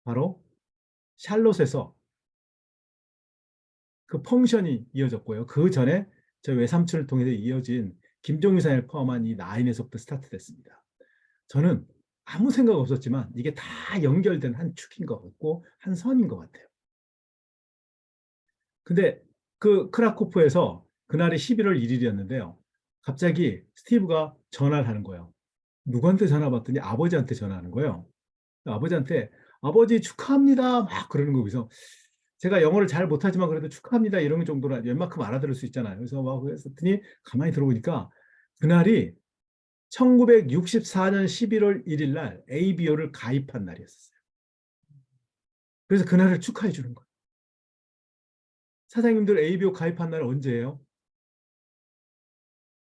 바로 샬롯에서 그 펑션이 이어졌고요. 그 전에 저 외삼촌을 통해서 이어진 김종희 사를 포함한 이 나인에서부터 스타트됐습니다. 저는 아무 생각 없었지만 이게 다 연결된 한 축인 것 같고 한 선인 것 같아요. 근데 그 크라코프에서 그날이 11월 1일이었는데요. 갑자기 스티브가 전화를 하는 거예요. 누구한테 전화 받더니 아버지한테 전화하는 거예요. 아버지한테 아버지 축하합니다 막 그러는 거. 그래서 제가 영어를 잘 못하지만 그래도 축하합니다 이런 정도는 웬만큼 알아들을 수 있잖아요. 그래서 막 그랬더니 가만히 들어보니까 그날이 1964년 11월 1일 날 ABO를 가입한 날이었어요. 그래서 그날을 축하해 주는 거예요. 사장님들 ABO 가입한 날 언제예요?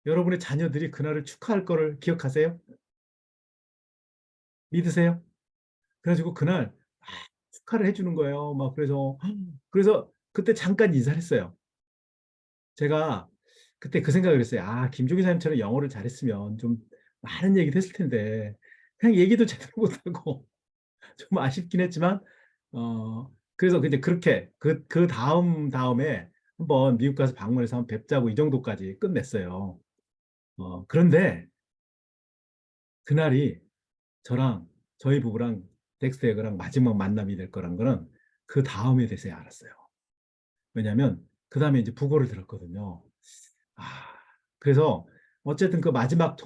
여러분의 자녀들이 그날을 축하할 거를 기억하세요? 믿으세요? 그래가지고 그날 축하를 해주는 거예요. 막 그래서 그때 잠깐 인사를 했어요. 제가 그때 그 생각을 했어요. 아, 김종기 사님처럼 영어를 잘했으면 좀 많은 얘기도 했을 텐데 그냥 얘기도 제대로 못하고 좀 아쉽긴 했지만 그래서 이제 그렇게 그 다음에 한번 미국 가서 방문해서 한번 뵙자고 이 정도까지 끝냈어요. 그런데 그날이 저랑 저희 부부랑 덱스터 에그랑 마지막 만남이 될 거란 거는 그 다음에 돼서야 알았어요. 왜냐하면 그 다음에 이제 부고를 들었거든요. 아, 그래서 어쨌든 그 마지막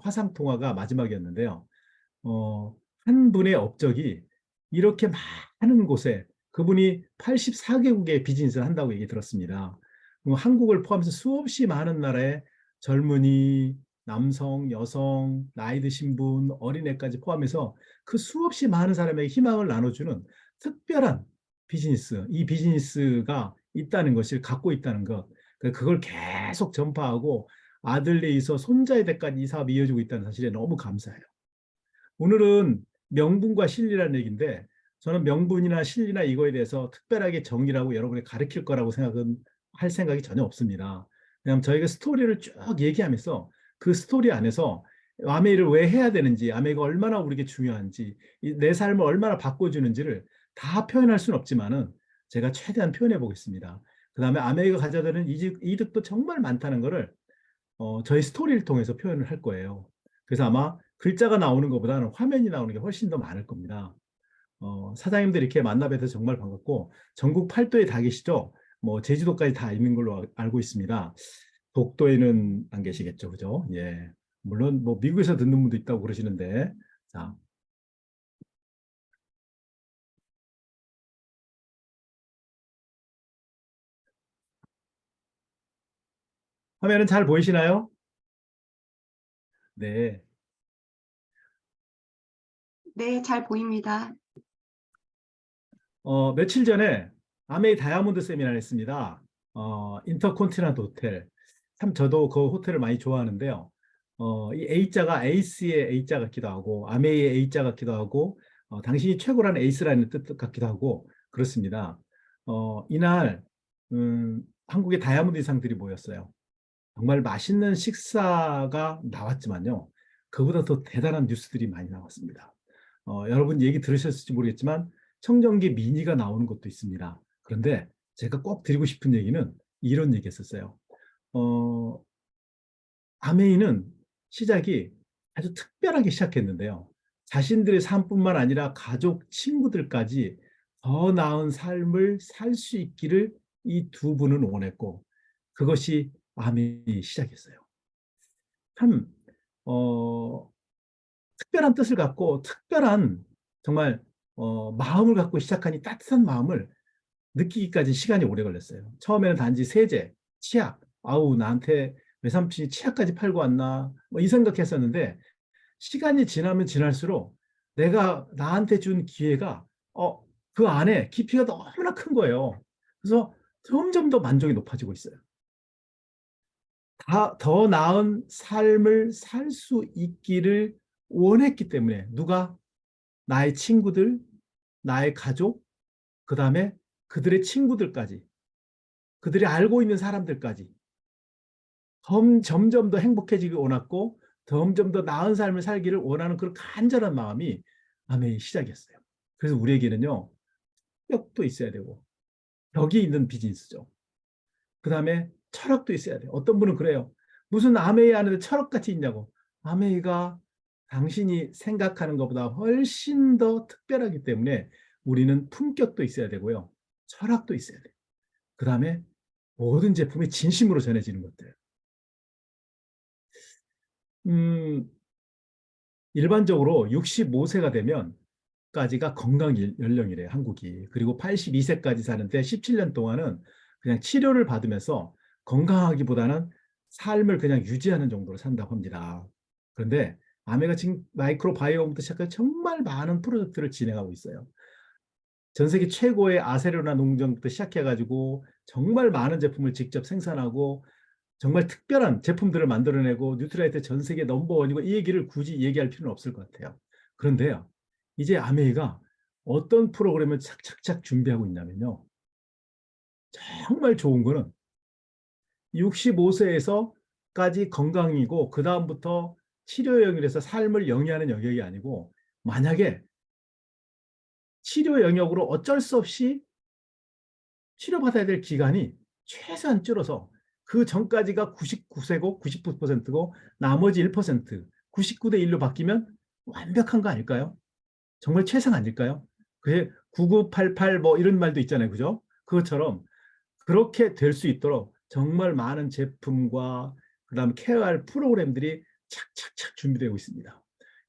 화상 통화가 마지막이었는데요. 어, 한 분의 업적이 이렇게 많은 곳에 그분이 84개국의 비즈니스를 한다고 얘기 들었습니다. 한국을 포함해서 수없이 많은 나라의 젊은이, 남성, 여성, 나이 드신 분, 어린애까지 포함해서 그 수없이 많은 사람에게 희망을 나눠주는 특별한 이 비즈니스가 있다는 것을 갖고 있다는 것, 그걸 계속 전파하고 아들에 있어 손자의 대까지 이 사업이 이어지고 있다는 사실에 너무 감사해요. 오늘은 명분과 진리라는 얘기인데 저는 명분이나 진리나 이거에 대해서 특별하게 정의라고 여러분이 가르칠 거라고 할 생각이 전혀 없습니다. 왜냐하면 저희가 스토리를 쭉 얘기하면서 그 스토리 안에서 아메이를 왜 해야 되는지, 아메이가 얼마나 우리에게 중요한지, 내 삶을 얼마나 바꿔주는지를 다 표현할 수는 없지만은 제가 최대한 표현해 보겠습니다. 그 다음에 아메이가 가져다 는 이득도 정말 많다는 거를 저희 스토리를 통해서 표현을 할 거예요. 그래서 아마 글자가 나오는 것보다는 화면이 나오는 게 훨씬 더 많을 겁니다. 사장님들 이렇게 만나 뵈서 정말 반갑고 전국 팔도에 다 계시죠? 뭐 제주도까지 다 있는 걸로 알고 있습니다. 독도에는 안 계시겠죠, 그죠? 예. 물론 뭐 미국에서 듣는 분도 있다고 그러시는데, 자, 화면은 잘 보이시나요? 네. 네, 잘 보입니다. 며칠 전에 아메이 다이아몬드 세미나를 했습니다. 인터컨티넨탈 호텔. 참 저도 그 호텔을 많이 좋아하는데요. 이 A자가 에이스의 A자 같기도 하고, 아메이의 A자 같기도 하고, 당신이 최고라는 에이스라는 뜻 같기도 하고, 그렇습니다. 이날, 한국의 다이아몬드 상들이 모였어요. 정말 맛있는 식사가 나왔지만요. 그보다 더 대단한 뉴스들이 많이 나왔습니다. 여러분 얘기 들으셨을지 모르겠지만 청정기 미니가 나오는 것도 있습니다. 그런데 제가 꼭 드리고 싶은 얘기는 이런 얘기했었어요. 어, 아메이는 시작이 아주 특별하게 시작했는데요. 자신들의 삶뿐만 아니라 가족, 친구들까지 더 나은 삶을 살 수 있기를 이 두 분은 원했고 그것이 아메이 시작이었어요. 참 어, 특별한 뜻을 갖고 특별한 정말 마음을 갖고 시작하니 따뜻한 마음을 느끼기까지 시간이 오래 걸렸어요. 처음에는 단지 세제, 치약, 아우 나한테 외삼촌이 치약까지 팔고 왔나 뭐 이 생각했었는데 시간이 지나면 지날수록 내가 나한테 준 기회가 그 안에 깊이가 너무나 큰 거예요. 그래서 점점 더 만족이 높아지고 있어요. 더 나은 삶을 살 수 있기를 원했기 때문에 누가 나의 친구들, 나의 가족, 그 다음에 그들의 친구들까지, 그들이 알고 있는 사람들까지 점점 더 행복해지기 원했고 점점 더 나은 삶을 살기를 원하는 그런 간절한 마음이 아메의 시작이었어요. 그래서 우리에게는요, 력도 있어야 되고, 벽이 있는 비즈니스죠. 그 다음에 철학도 있어야 돼요. 어떤 분은 그래요. 무슨 아메이 하는데 철학같이 있냐고. 아메이가 당신이 생각하는 것보다 훨씬 더 특별하기 때문에 우리는 품격도 있어야 되고요. 철학도 있어야 돼요. 그 다음에 모든 제품이 진심으로 전해지는 것들. 음, 일반적으로 65세가 되면 까지가 건강 연령이래요, 한국이. 그리고 82세까지 사는데 17년 동안은 그냥 치료를 받으면서 건강하기보다는 삶을 그냥 유지하는 정도로 산다고 합니다. 그런데 아메가 지금 마이크로바이옴부터 시작해서 정말 많은 프로젝트를 진행하고 있어요. 전 세계 최고의 아세르나 농장부터 시작해가지고 정말 많은 제품을 직접 생산하고 정말 특별한 제품들을 만들어내고 뉴트라이트 전 세계 넘버원이고 이 얘기를 굳이 얘기할 필요는 없을 것 같아요. 그런데요, 이제 아메이가 어떤 프로그램을 착착착 준비하고 있냐면요. 정말 좋은 거는 65세에서까지 건강이고 그 다음부터 치료 영역에서 삶을 영위하는 영역이 아니고 만약에 치료 영역으로 어쩔 수 없이 치료받아야 될 기간이 최소한 줄어서 그 전까지가 99세고 99%고 나머지 1%, 99대 1로 바뀌면 완벽한 거 아닐까요? 정말 최상 아닐까요? 그게 9988 뭐 이런 말도 있잖아요. 그죠? 그것처럼 그렇게 될 수 있도록 정말 많은 제품과 그다음 케어할 프로그램들이 착착착 준비되고 있습니다.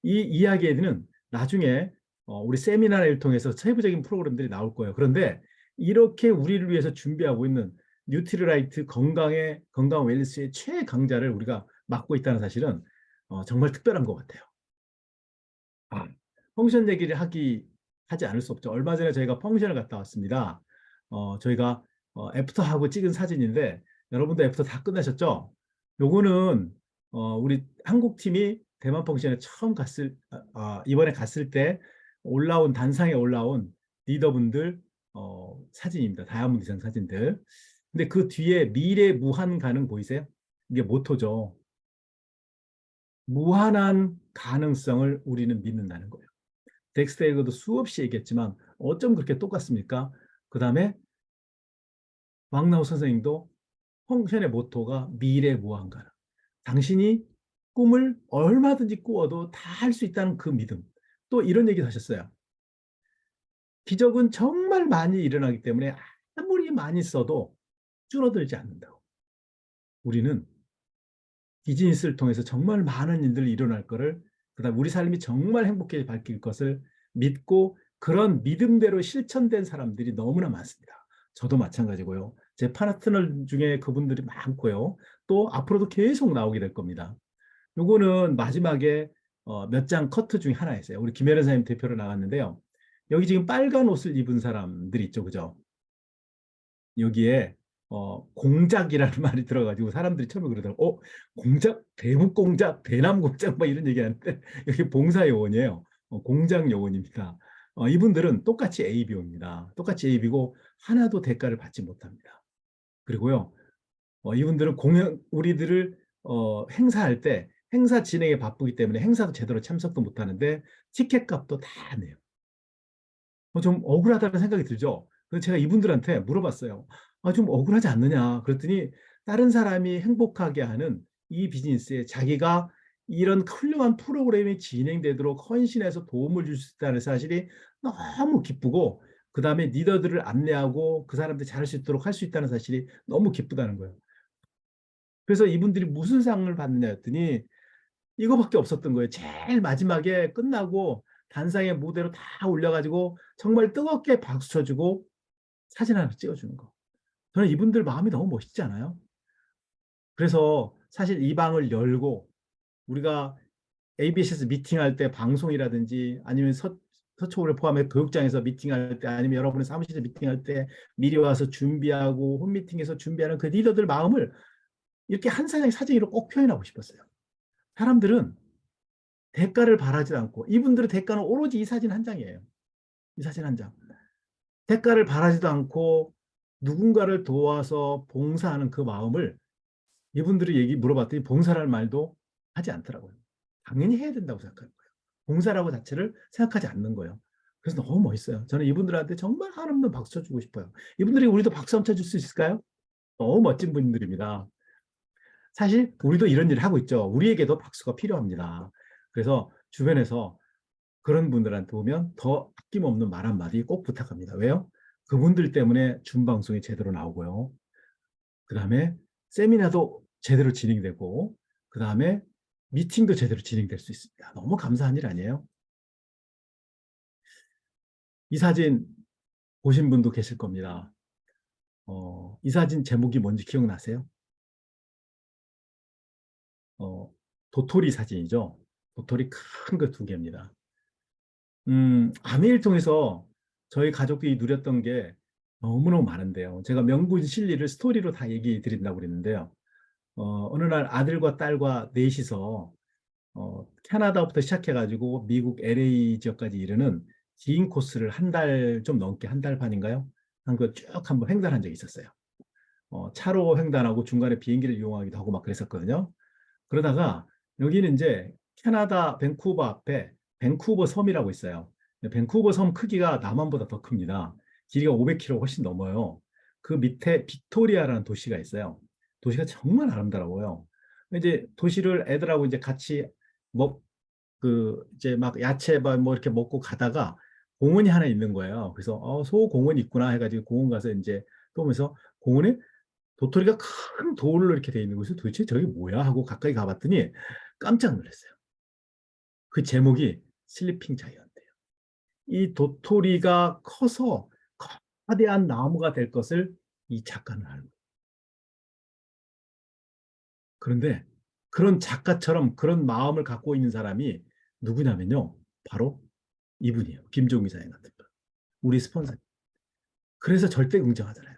이 이야기에는 나중에 우리 세미나를 통해서 세부적인 프로그램들이 나올 거예요. 그런데 이렇게 우리를 위해서 준비하고 있는 뉴트리라이트 건강 웰리스의 최강자를 우리가 맡고 있다는 사실은 정말 특별한 것 같아요. 아, 펑션 얘기를 하지 않을 수 없죠. 얼마 전에 저희가 펑션을 갔다 왔습니다. 저희가 애프터하고 찍은 사진인데 여러분도 애프터 다 끝나셨죠? 요거는 우리 한국 팀이 대만 펑션에 이번에 갔을 때 올라온 단상에 올라온 리더분들 사진입니다. 다이아몬드 상 사진들. 근데 그 뒤에 미래 무한 가능 보이세요? 이게 모토죠. 무한한 가능성을 우리는 믿는다는 거예요. 덱스터 에그도 수없이 얘기했지만 어쩜 그렇게 똑같습니까? 그 다음에 왕나우 선생님도 펑션의 모토가 미래 무한가능. 당신이 꿈을 얼마든지 꾸어도 다 할 수 있다는 그 믿음. 또 이런 얘기도 하셨어요. 기적은 정말 많이 일어나기 때문에 아무리 많이 써도 줄어들지 않는다고. 우리는 비즈니스를 통해서 정말 많은 일들이 일어날 거를, 그다음 우리 삶이 정말 행복하게 바뀔 것을 믿고 그런 믿음대로 실천된 사람들이 너무나 많습니다. 저도 마찬가지고요. 제 파트너 중에 그분들이 많고요. 또 앞으로도 계속 나오게 될 겁니다. 요거는 마지막에 몇 장 커트 중에 하나였어요. 우리 김혜련 사님 대표로 나갔는데요. 여기 지금 빨간 옷을 입은 사람들이 있죠, 그죠? 여기에 공작이라는 말이 들어가지고 사람들이 처음에 그러더라고. 공작, 대북 공작, 대남 공작 뭐 이런 얘기하는데 여기 봉사 요원이에요. 공장 요원입니다. 이분들은 똑같이 ABO입니다. 똑같이 AB고 하나도 대가를 받지 못합니다. 그리고요, 이분들은 우리들을 행사할 때 행사 진행에 바쁘기 때문에 행사도 제대로 참석도 못하는데 티켓 값도 다 내요. 좀 억울하다는 생각이 들죠. 그래서 제가 이분들한테 물어봤어요. 좀 억울하지 않느냐. 그랬더니 다른 사람이 행복하게 하는 이 비즈니스에 자기가 이런 훌륭한 프로그램이 진행되도록 헌신해서 도움을 줄 수 있다는 사실이 너무 기쁘고 그 다음에 리더들을 안내하고 그 사람들 잘할 수 있도록 할 수 있다는 사실이 너무 기쁘다는 거예요. 그래서 이분들이 무슨 상을 받느냐 했더니 이거밖에 없었던 거예요. 제일 마지막에 끝나고 단상의 무대로 다 올려가지고 정말 뜨겁게 박수 쳐주고 사진 하나 찍어주는 거. 저는 이분들 마음이 너무 멋있지 않아요? 그래서 사실 이 방을 열고 우리가 ABC에서 미팅할 때 방송이라든지 아니면 서초를 포함해 교육장에서 미팅할 때 아니면 여러분의 사무실에서 미팅할 때 미리 와서 준비하고 홈미팅에서 준비하는 그 리더들 마음을 이렇게 한 장의 사진으로 꼭 표현하고 싶었어요. 사람들은 대가를 바라지 않고 이분들의 대가는 오로지 이 사진 한 장이에요. 이 사진 한 장. 대가를 바라지도 않고 누군가를 도와서 봉사하는 그 마음을 이분들이 물어봤더니 봉사라는 말도 하지 않더라고요. 당연히 해야 된다고 생각하는 거예요. 봉사라고 자체를 생각하지 않는 거예요. 그래서 너무 멋있어요. 저는 이분들한테 정말 한없는 박수 쳐주고 싶어요. 이분들이 우리도 박수 한번 쳐줄 수 있을까요? 너무 멋진 분들입니다. 사실 우리도 이런 일을 하고 있죠. 우리에게도 박수가 필요합니다. 그래서 주변에서 그런 분들한테 오면 더 아낌없는 말 한마디 꼭 부탁합니다. 왜요? 그분들 때문에 준방송이 제대로 나오고요. 그 다음에 세미나도 제대로 진행되고, 그 다음에 미팅도 제대로 진행될 수 있습니다. 너무 감사한 일 아니에요? 이 사진 보신 분도 계실 겁니다. 이 사진 제목이 뭔지 기억나세요? 어, 도토리 사진이죠. 도토리 큰 거 두 개입니다. 아내를 통해서 저희 가족이 누렸던 게 너무너무 많은데요. 제가 명분 진리를 스토리로 다 얘기해 드린다고 그랬는데요. 어느 날 아들과 딸과 넷이서 캐나다부터 시작해가지고 미국 LA 지역까지 이르는 긴 코스를 한 달 좀 넘게 한 달 반인가요? 한 거 쭉 한번 횡단한 적이 있었어요. 차로 횡단하고 중간에 비행기를 이용하기도 하고 막 그랬었거든요. 그러다가 여기는 이제 캐나다 밴쿠버 앞에 밴쿠버 섬이라고 있어요. 밴쿠버 섬 크기가 남한보다 더 큽니다. 길이가 500km 훨씬 넘어요. 그 밑에 빅토리아라는 도시가 있어요. 도시가 정말 아름다워요. 이제 도시를 애들하고 이제 같이 먹, 이제 막 야채 뭐 이렇게 먹고 가다가 공원이 하나 있는 거예요. 그래서 소공원이 있구나 해가지고 공원 가서 이제 또 보면서 공원에 도토리가 큰 돌로 이렇게 돼 있는 곳이 도대체 저게 뭐야 하고 가까이 가봤더니 깜짝 놀랐어요. 그 제목이 슬리핑 자이언트예요. 이 도토리가 커서 거대한 나무가 될 것을 이 작가는 알고. 그런데 그런 작가처럼 그런 마음을 갖고 있는 사람이 누구냐면요. 바로 이분이에요. 김종미 사장 같은 분. 우리 스폰서. 그래서 절대 긍정하잖아요.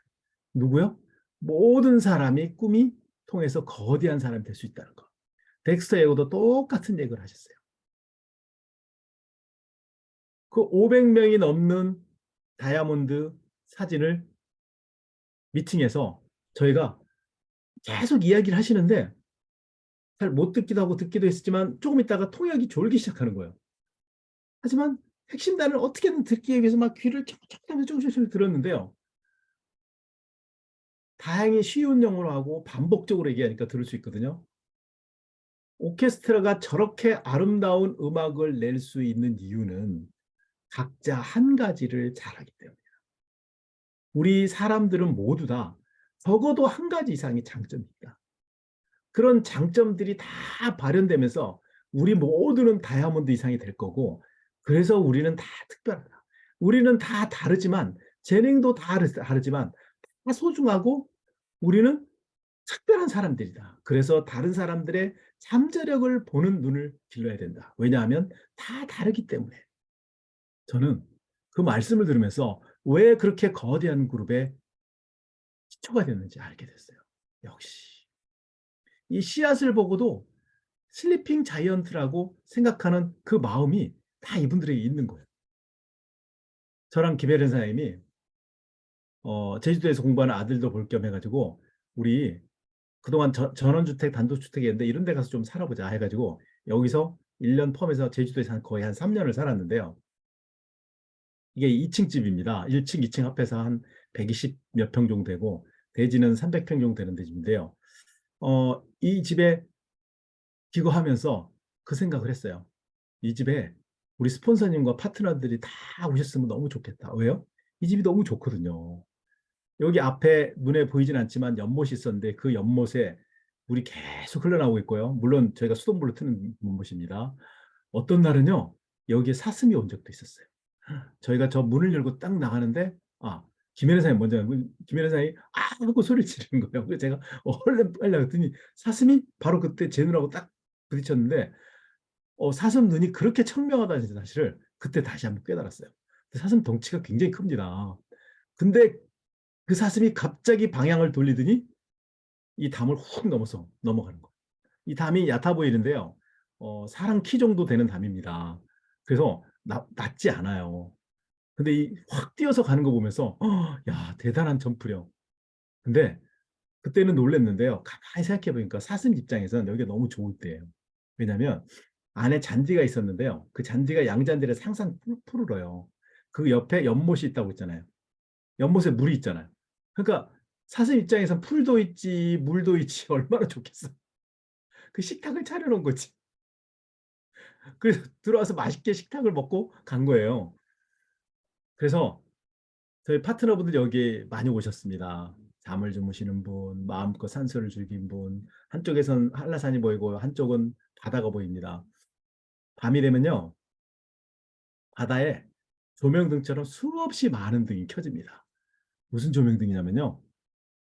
누구요? 모든 사람이 꿈이 통해서 거대한 사람이 될 수 있다는 거. 덱스터 예고도 똑같은 얘기를 하셨어요. 그 500명이 넘는 다이아몬드 사진을 미팅에서 저희가 계속 이야기를 하시는데 잘 못 듣기도 하고 듣기도 했지만 조금 있다가 통역이 졸기 시작하는 거예요. 하지만 핵심단을 어떻게든 듣기 위해서 막 귀를 촉촉하면서 조금씩 들었는데요. 다행히 쉬운 영어로 하고 반복적으로 얘기하니까 들을 수 있거든요. 오케스트라가 저렇게 아름다운 음악을 낼 수 있는 이유는 각자 한 가지를 잘하기 때문이에요. 우리 사람들은 모두 다 적어도 한 가지 이상의 장점이 있다. 그런 장점들이 다 발현되면서 우리 모두는 다이아몬드 이상이 될 거고, 그래서 우리는 다 특별하다. 우리는 다 다르지만, 재능도 다 다르지만 다 소중하고 우리는 특별한 사람들이다. 그래서 다른 사람들의 잠재력을 보는 눈을 길러야 된다. 왜냐하면 다 다르기 때문에. 저는 그 말씀을 들으면서 왜 그렇게 거대한 그룹에 기초가 됐는지 알게 됐어요. 역시 이 씨앗을 보고도 슬리핑 자이언트라고 생각하는 그 마음이 다 이분들에게 있는 거예요. 저랑 김혜련 사장님이 제주도에서 공부하는 아들도 볼 겸 해가지고 우리 그동안 전원주택, 단독주택이었는데 이런 데 가서 좀 살아보자 해가지고 여기서 1년 펌해서 제주도에서 거의 한 3년을 살았는데요. 이게 2층 집입니다. 1층, 2층 합해서 한 120 몇 평 정도 되고 대지는 300평 정도 되는 집인데요. 이 집에 기거하면서 그 생각을 했어요. 이 집에 우리 스폰서님과 파트너들이 다 오셨으면 너무 좋겠다. 왜요? 이 집이 너무 좋거든요. 여기 앞에 눈에 보이진 않지만 연못이 있었는데 그 연못에 물이 계속 흘러나오고 있고요. 물론 저희가 수돗물로 트는 연못입니다. 어떤 날은요, 여기에 사슴이 온 적도 있었어요. 저희가 저 문을 열고 딱 나가는데, 김혜래 사장님 먼저, 김혜래 사장님이 하고 소리를 지르는 거예요. 그래서 제가 얼른 빨리 나갔더니 사슴이 바로 그때 제 눈하고 딱 부딪혔는데, 사슴 눈이 그렇게 청명하다는 사실을 그때 다시 한번 깨달았어요. 사슴 덩치가 굉장히 큽니다. 근데 그 사슴이 갑자기 방향을 돌리더니 이 담을 훅 넘어서 넘어가는 거예요. 이 담이 얕아 보이는데요. 사람 키 정도 되는 담입니다. 그래서 낮지 않아요. 근데 이 확 뛰어서 가는 거 보면서 야, 대단한 점프력. 근데 그때는 놀랐는데요. 가만히 생각해 보니까 사슴 입장에서는 여기가 너무 좋을 때예요. 왜냐하면 안에 잔디가 있었는데요. 그 잔디가 양잔디를 상상 푸르러요. 그 옆에 연못이 있다고 했잖아요. 연못에 물이 있잖아요. 그러니까 사슴 입장에선 풀도 있지 물도 있지 얼마나 좋겠어. 그 식탁을 차려놓은 거지. 그래서 들어와서 맛있게 식탁을 먹고 간 거예요. 그래서 저희 파트너분들 여기 많이 오셨습니다. 잠을 주무시는 분, 마음껏 산소를 즐긴 분, 한쪽에선 한라산이 보이고 한쪽은 바다가 보입니다. 밤이 되면요, 바다에 조명등처럼 수없이 많은 등이 켜집니다. 무슨 조명등이냐면요,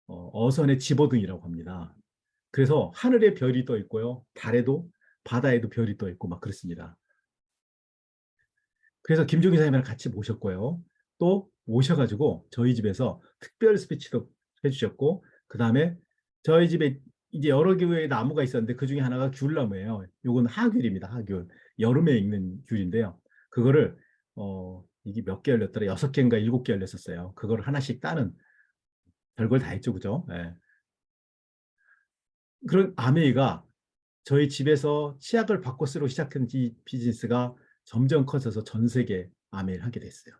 어선의 집어등이라고 합니다. 그래서 하늘에 별이 떠 있고요, 달에도 바다에도 별이 떠 있고 막 그렇습니다. 그래서 김종기 사님이랑 같이 모셨고요. 또 오셔가지고 저희 집에서 특별 스피치도 해주셨고, 그 다음에 저희 집에 이제 여러 개의 나무가 있었는데 그 중에 하나가 귤나무예요. 요건 하귤입니다. 하귤. 여름에 익는 귤인데요. 그거를 이게 몇 개 열렸더라? 6개인가 7개 열렸었어요. 그걸 하나씩 따는 별걸 다 했죠, 그죠? 예. 그런 아메이가 저희 집에서 치약을 바꿔 쓰러 시작한 이 비즈니스가 점점 커져서 전 세계 아메이를 하게 됐어요.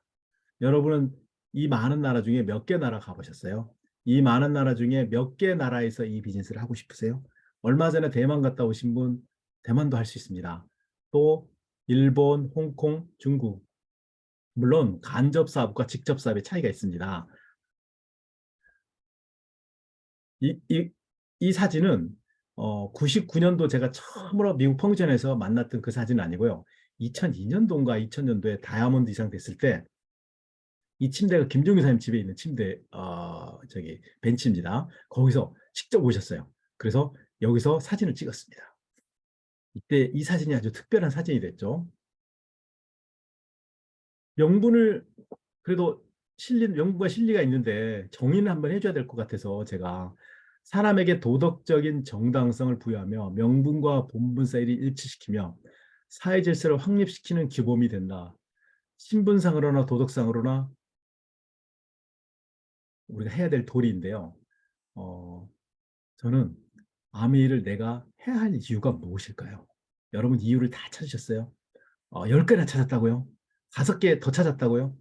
여러분은 이 많은 나라 중에 몇 개 나라 가보셨어요? 이 많은 나라 중에 몇 개 나라에서 이 비즈니스를 하고 싶으세요? 얼마 전에 대만 갔다 오신 분, 대만도 할 수 있습니다. 또 일본, 홍콩, 중국. 물론 간접 사업과 직접 사업의 차이가 있습니다. 이, 이, 이 사진은 99년도 제가 처음으로 미국 펑션에서 만났던 그 사진은 아니고요. 2002년도인가 2000년도에 다이아몬드 이상 됐을 때 이 침대가 김종규 사님 집에 있는 침대 저기 벤치입니다. 거기서 직접 오셨어요. 그래서 여기서 사진을 찍었습니다. 이때 이 사진이 아주 특별한 사진이 됐죠. 명분을 그래도 명분과 실리가 있는데 정의는 한번 해줘야 될 것 같아서 제가 사람에게 도덕적인 정당성을 부여하며 명분과 본분 사이를 일치시키며 사회 질서를 확립시키는 규범이 된다. 신분상으로나 도덕상으로나 우리가 해야 될 도리인데요. 어, 저는 아메이를 내가 해야 할 이유가 무엇일까요? 여러분 이유를 다 찾으셨어요? 10개나 찾았다고요? 5개 더 찾았다고요?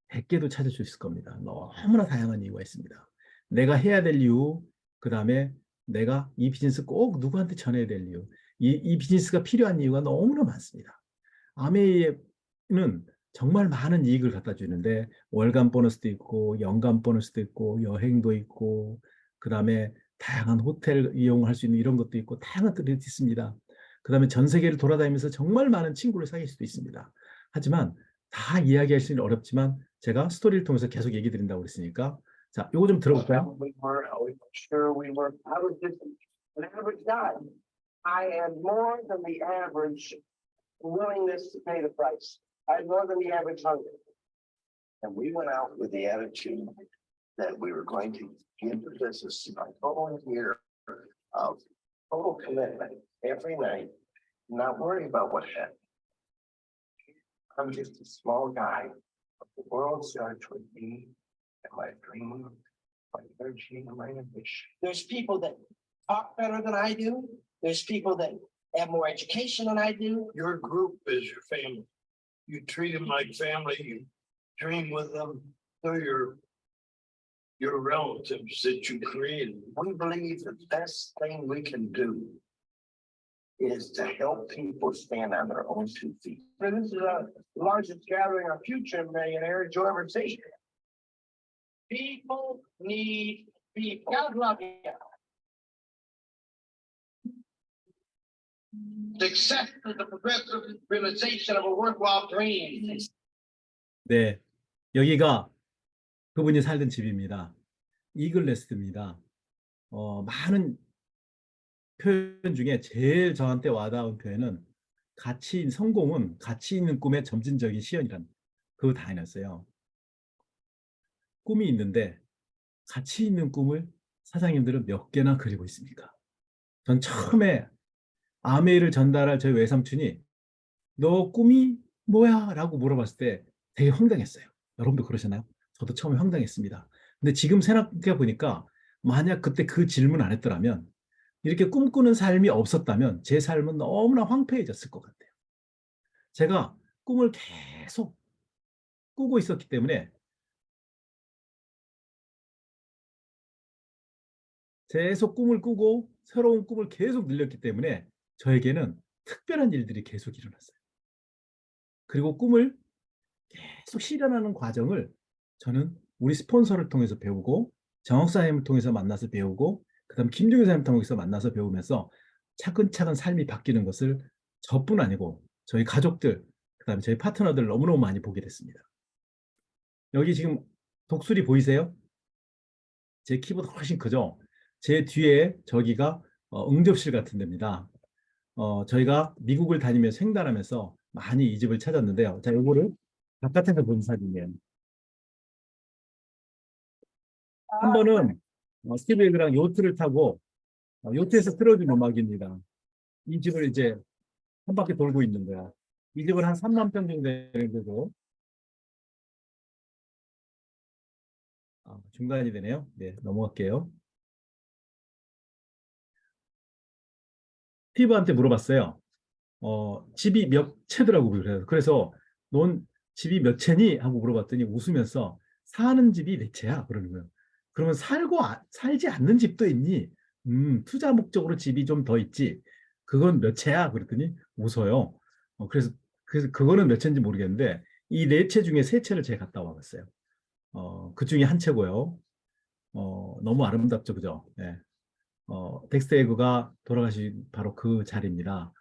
100개도 찾을 수 있을 겁니다. 너무나 다양한 이유가 있습니다. 내가 해야 될 이유, 그 다음에 내가 이 비즈니스 꼭 누구한테 전해야 될 이유, 이 비즈니스가 필요한 이유가 너무나 많습니다. 아메이는 정말 많은 이익을 갖다 주는데 월간 보너스도 있고 연간 보너스도 있고 여행도 있고 그 다음에 다양한 호텔 이용할 수 있는 이런 것도 있고 다양한 것들이 있습니다. 그 다음에 전 세계를 돌아다니면서 정말 많은 친구를 사귈 수도 있습니다. 하지만 다 이야기할 수는 어렵지만 제가 스토리를 통해서 계속 얘기 드린다고 그랬으니까 자, 요거 좀 들어볼까요? I was just an average guy. I had more than the average willingness to pay the price. I had more than the average hunger. And we went out with the attitude that we were going to give the business a total year of total commitment every night, not worry about what happened. I'm just a small guy. The world starts with me and my dream, my energy, and my ambition. There's people that talk better than I do. There's people that have more education than I do. Your group is your family. You treat them like family, you dream with them, they're your relatives that you created. We believe the best thing we can do is to help people stand on their own 2 feet. And this is the largest gathering of future millionaires you'll ever see. People need people. God love you. Success is the progressive realization of a worthwhile dream. 네, 여기가 그분이 살던 집입니다. 이글레스입니다. 많은 표현 중에 제일 저한테 와닿은 표현은 성공은 가치 있는 꿈의 점진적인 시연이란 그 단어였어요. 꿈이 있는데 가치 있는 꿈을 사장님들은 몇 개나 그리고 있습니까? 전 처음에 아메이를 전달할 저희 외삼촌이 너 꿈이 뭐야? 라고 물어봤을 때 되게 황당했어요. 여러분도 그러시나요? 저도 처음에 황당했습니다. 근데 지금 생각해 보니까 만약 그때 그 질문 안 했더라면 이렇게 꿈꾸는 삶이 없었다면 제 삶은 너무나 황폐해졌을 것 같아요. 제가 꾸고 있었기 때문에 계속 꿈을 꾸고 새로운 꿈을 계속 늘렸기 때문에 저에게는 특별한 일들이 계속 일어났어요. 그리고 꿈을 계속 실현하는 과정을 저는 우리 스폰서를 통해서 배우고 정학사님을 통해서 만나서 배우고 그다음 김종희 사님 통해서 만나서 배우면서 차근차근 삶이 바뀌는 것을 저뿐 아니고 저희 가족들 그다음에 저희 파트너들 너무너무 많이 보게 됐습니다. 여기 지금 독수리 보이세요? 제 키보다 훨씬 크죠? 제 뒤에 저기가 응접실 같은 데입니다. 저희가 미국을 다니면서 횡단하면서 많이 이 집을 찾았는데요. 자, 요거를 바깥에서 본 사진이에요. 한 번은 스티브 에그랑 요트를 타고 요트에서 틀어준 음악입니다. 이 집을 이제 한 바퀴 돌고 있는 거야. 이 집은 한 3만 평 정도 되는데도 중단이 되네요. 네, 넘어갈게요. 스티브한테 물어봤어요. 집이 몇 채더라고 그래요. 그래서 넌 집이 몇 채니? 하고 물어봤더니 웃으면서 사는 집이 몇 채야? 그러는 거예요. 그러면 살지 않는 집도 있니? 투자 목적으로 집이 좀 더 있지. 그건 몇 채야? 그랬더니 웃어요. 그래서 그거는 몇 채인지 모르겠는데 이 네 채 중에 세 채를 제가 갔다 와봤어요. 그 중에 한 채고요. 너무 아름답죠, 그죠? 네. 덱스터 에그가 돌아가신 바로 그 자리입니다.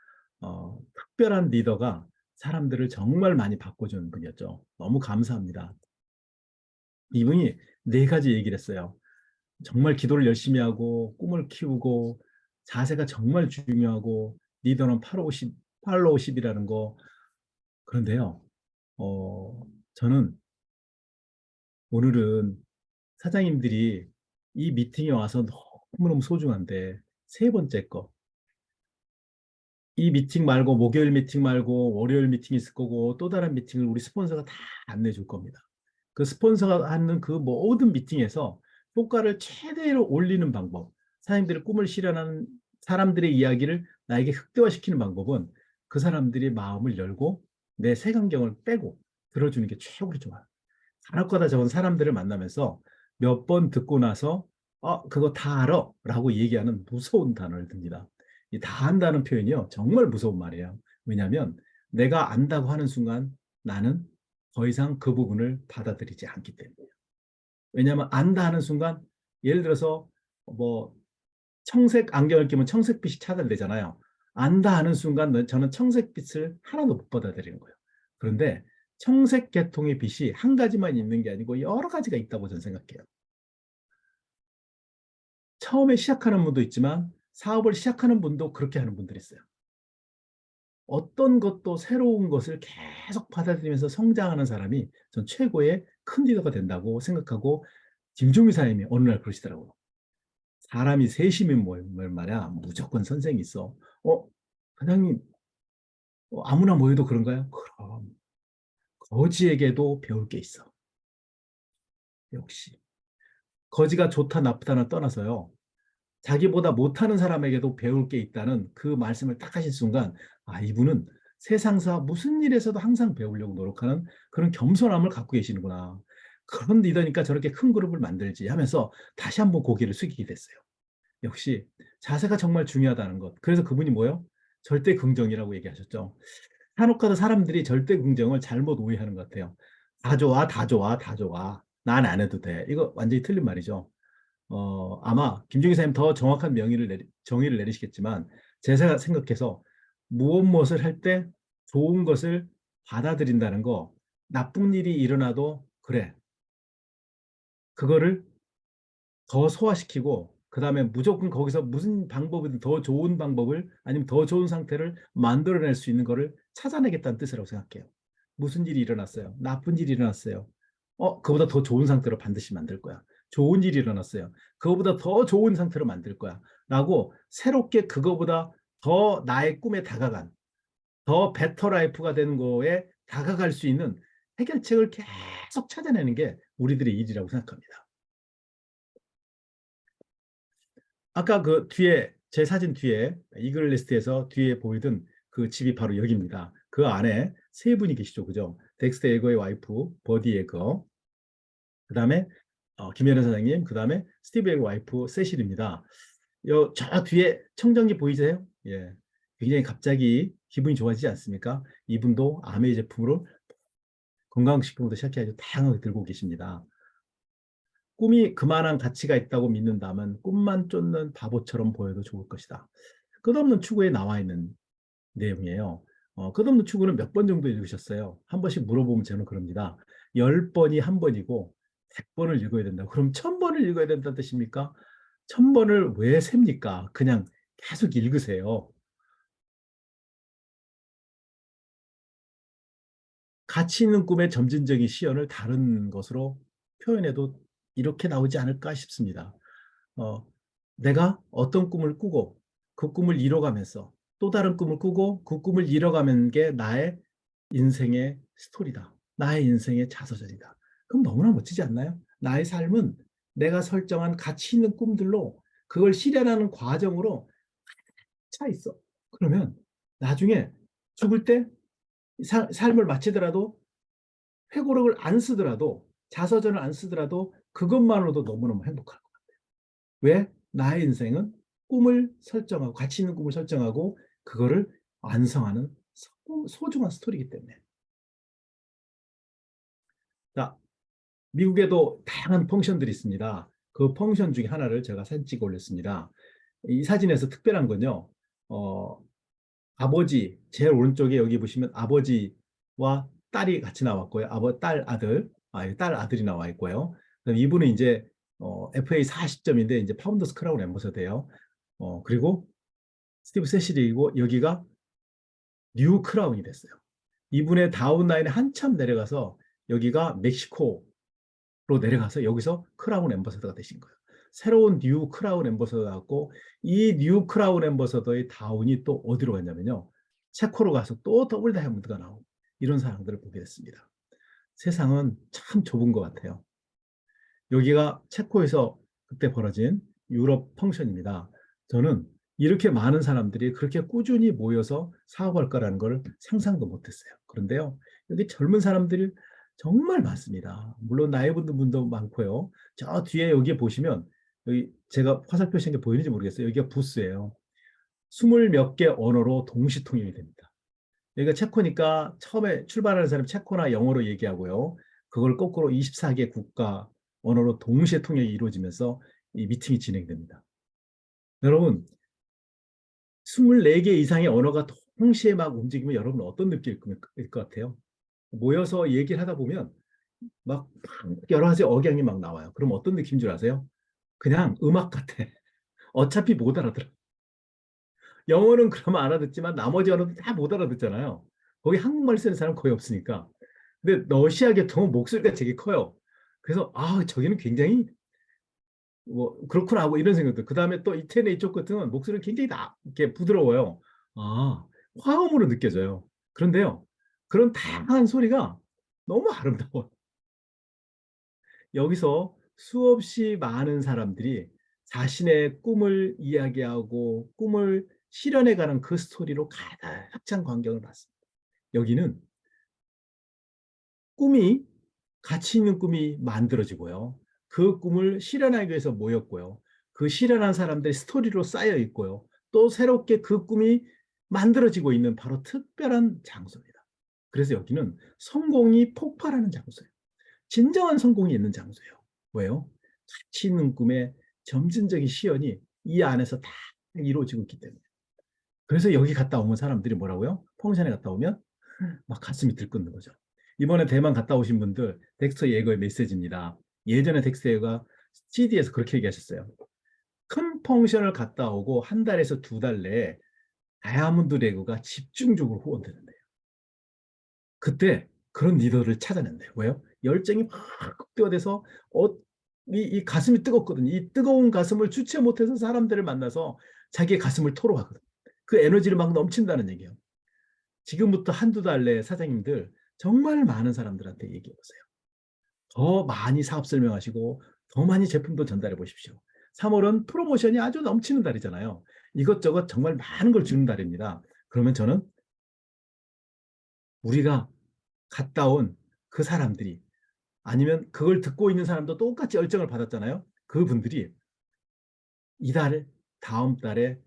특별한 리더가 사람들을 정말 많이 바꿔주는 분이었죠. 너무 감사합니다. 이분이 네 가지 얘기를 했어요. 정말 기도를 열심히 하고 꿈을 키우고 자세가 정말 중요하고 리더는 팔로우 10이라는 거. 그런데요. 저는 오늘은 사장님들이 이 미팅에 와서 너무너무 소중한데 세 번째 거. 이 미팅 말고 목요일 미팅 말고 월요일 미팅이 있을 거고 또 다른 미팅을 우리 스폰서가 다 안내해 줄 겁니다. 그 스폰서가 하는 그 모든 미팅에서 효과를 최대로 올리는 방법, 사장님들의 꿈을 실현하는 사람들의 이야기를 나에게 극대화시키는 방법은 그 사람들이 마음을 열고 내 색안경을 빼고 들어주는 게 최고로 좋아요. 간혹가다 적은 사람들을 만나면서 몇 번 듣고 나서 그거 다 알아 라고 얘기하는 무서운 단어를 듭니다. 이 다 안다는 표현이요 정말 무서운 말이에요. 왜냐하면 내가 안다고 하는 순간 나는 더 이상 그 부분을 받아들이지 않기 때문이에요. 왜냐하면 안다 하는 순간 예를 들어서 뭐 청색 안경을 끼면 청색빛이 차단되잖아요. 안다 하는 순간 저는 청색빛을 하나도 못 받아들이는 거예요. 그런데 청색 계통의 빛이 한 가지만 있는 게 아니고 여러 가지가 있다고 저는 생각해요. 처음에 시작하는 분도 있지만 사업을 시작하는 분도 그렇게 하는 분들이 있어요. 어떤 것도 새로운 것을 계속 받아들이면서 성장하는 사람이 전 최고의 큰 리더가 된다고 생각하고 김종희 사님이 어느 날 그러시더라고요. 사람이 셋이면 뭘 말이야 무조건 선생이 있어. 사장님 아무나 모여도 그런가요? 그럼 거지에게도 배울 게 있어. 역시 거지가 좋다 나쁘다는 떠나서요. 자기보다 못하는 사람에게도 배울 게 있다는 그 말씀을 딱 하신 순간 이분은 세상사 무슨 일에서도 항상 배우려고 노력하는 그런 겸손함을 갖고 계시는구나. 그런 리더니까 저렇게 큰 그룹을 만들지 하면서 다시 한번 고개를 숙이게 됐어요. 역시 자세가 정말 중요하다는 것. 그래서 그분이 뭐요? 절대 긍정이라고 얘기하셨죠. 한옥가다 사람들이 절대 긍정을 잘못 오해하는 것 같아요. 다 좋아, 다 좋아, 다 좋아. 난 안 해도 돼. 이거 완전히 틀린 말이죠. 아마 김종희 사님 더 정확한 정의를 내리시겠지만 제가 생각해서 무엇을 할 때 좋은 것을 받아들인다는 거 나쁜 일이 일어나도 그래. 그거를 더 소화시키고 그다음에 무조건 거기서 무슨 방법이든 더 좋은 방법을 아니면 더 좋은 상태를 만들어낼 수 있는 거를 찾아내겠다는 뜻이라고 생각해요. 무슨 일이 일어났어요? 나쁜 일이 일어났어요. 그보다 더 좋은 상태로 반드시 만들 거야. 좋은 일이 일어났어요. 그거보다 더 좋은 상태로 만들 거야. 라고 새롭게 그거보다 더 나의 꿈에 다가간 더 베터 라이프가 되는 거에 다가갈 수 있는 해결책을 계속 찾아내는 게 우리들의 일이라고 생각합니다. 아까 그 뒤에 제 사진 뒤에 이글 리스트에서 뒤에 보이던 그 집이 바로 여기입니다. 그 안에 세 분이 계시죠, 그죠? 덱스터 에거의 와이프 버디 에거, 그 다음에 김혜련 사장님, 그 다음에 스티브 에거 와이프 세실입니다. 저 뒤에 청정기 보이세요? 예, 굉장히 갑자기 기분이 좋아지지 않습니까? 이분도 아메이 제품으로 건강식품부터 시작해서 다양하게 들고 계십니다. 꿈이 그만한 가치가 있다고 믿는다면 꿈만 쫓는 바보처럼 보여도 좋을 것이다. 끝없는 추구에 나와 있는 내용이에요. 끝없는 추구는 몇 번 정도 읽으셨어요? 한 번씩 물어보면 저는 그럽니다. 10번이 한 번이고 100번을 읽어야 된다. 그럼 1000번을 읽어야 된다는 뜻입니까? 1000번을 왜 셉니까? 그냥 계속 읽으세요. 가치 있는 꿈의 점진적인 시연을 다른 것으로 표현해도 이렇게 나오지 않을까 싶습니다. 내가 어떤 꿈을 꾸고 그 꿈을 이뤄가면서 또 다른 꿈을 꾸고 그 꿈을 이뤄가는 게 나의 인생의 스토리다. 나의 인생의 자서전이다. 그럼 너무나 멋지지 않나요? 나의 삶은 내가 설정한 가치 있는 꿈들로 그걸 실현하는 과정으로 차 있어. 그러면 나중에 죽을 때 삶을 마치더라도 회고록을 안 쓰더라도 자서전을 안 쓰더라도 그것만으로도 너무너무 행복할 것 같아요. 왜? 나의 인생은 꿈을 설정하고 가치 있는 꿈을 설정하고 그거를 완성하는 소중한 스토리이기 때문에. 자, 미국에도 다양한 펑션들이 있습니다. 그 펑션 중에 하나를 제가 사진 찍어 올렸습니다. 이 사진에서 특별한 건요. 아버지, 제일 오른쪽에 여기 보시면 아버지와 딸이 같이 나왔고요. 딸 아들, 딸 아들이 나와 있고요. 그럼 이분은 이제 FA 40점인데 이제 파운더스 크라운 앰버서더예요. 그리고 스티브 세실이고 여기가 뉴 크라운이 됐어요. 이분의 다운라인에 한참 내려가서 여기가 멕시코로 내려가서 여기서 크라운 앰버서더가 되신 거예요. 새로운 뉴 크라운 앰버서더가 갖고 이 뉴 크라운 앰버서더의 다운이 또 어디로 갔냐면요. 체코로 가서 또 더블 다이아몬드가 나오고 이런 사람들을 보게 됐습니다. 세상은 참 좁은 것 같아요. 여기가 체코에서 그때 벌어진 유럽 펑션입니다. 저는 이렇게 많은 사람들이 그렇게 꾸준히 모여서 사업할 거라는 걸 상상도 못했어요. 그런데요, 여기 젊은 사람들이 정말 많습니다. 물론 나이 든 분도 많고요. 저 뒤에 여기 보시면 여기 제가 화살표 신 게 보이는지 모르겠어요. 여기가 부스예요. 20몇 개 언어로 동시 통역이 됩니다. 여기가 체코니까 처음에 출발하는 사람이 체코나 영어로 얘기하고요. 그걸 거꾸로 24개 국가 언어로 동시에 통역이 이루어지면서 이 미팅이 진행됩니다. 여러분, 24개 이상의 언어가 동시에 막 움직이면 여러분 어떤 느낌일 것 같아요? 모여서 얘기를 하다 보면 막 여러 가지 억양이 막 나와요. 그럼 어떤 느낌인 줄 아세요? 그냥 음악 같아. 어차피 못 알아들어. 영어는 그러면 알아듣지만 나머지 언어는 다 못 알아듣잖아요. 거기 한국말 쓰는 사람 거의 없으니까. 근데 러시아 계통은 목소리가 되게 커요. 그래서 저기는 굉장히 뭐 그렇구나 하고 이런 생각도. 그 다음에 또 이태네 이쪽 같은 목소리가 굉장히 이렇게 부드러워요. 화음으로 느껴져요. 그런데요, 그런 다양한 소리가 너무 아름다워요. 여기서 수없이 많은 사람들이 자신의 꿈을 이야기하고 꿈을 실현해가는 그 스토리로 가득 찬 광경을 봤습니다. 여기는 꿈이 가치 있는 꿈이 만들어지고요. 그 꿈을 실현하기 위해서 모였고요. 그 실현한 사람들의 스토리로 쌓여 있고요. 또 새롭게 그 꿈이 만들어지고 있는 바로 특별한 장소입니다. 그래서 여기는 성공이 폭발하는 장소예요. 진정한 성공이 있는 장소예요. 왜요? 가치 있는 꿈의 점진적인 시연이 이 안에서 다 이루어지고 있기 때문에. 그래서 여기 갔다 오면 사람들이 뭐라고요? 펑션에 갔다 오면 막 가슴이 들끓는 거죠. 이번에 대만 갔다 오신 분들 덱스터 예거의 메시지입니다. 예전에 덱스터 예거가 CD에서 그렇게 얘기하셨어요. 큰 펑션을 갔다 오고 한 달에서 두 달 내에 다이아몬드 레그가 집중적으로 후원되는데요. 그때 그런 리더를 찾아낸대요. 왜요? 열정이 확 극대화돼서 이 가슴이 뜨겁거든요. 이 뜨거운 가슴을 주체 못해서 사람들을 만나서 자기의 가슴을 토로하거든요. 그 에너지를 막 넘친다는 얘기예요. 지금부터 한두 달 내에 사장님들 정말 많은 사람들한테 얘기해 보세요. 더 많이 사업 설명하시고 더 많이 제품도 전달해 보십시오. 3월은 프로모션이 아주 넘치는 달이잖아요. 이것저것 정말 많은 걸 주는 달입니다. 그러면 저는 우리가 갔다 온 그 사람들이 아니면 그걸 듣고 있는 사람도 똑같이 열정을 받았잖아요. 그분들이 이달 다음 달에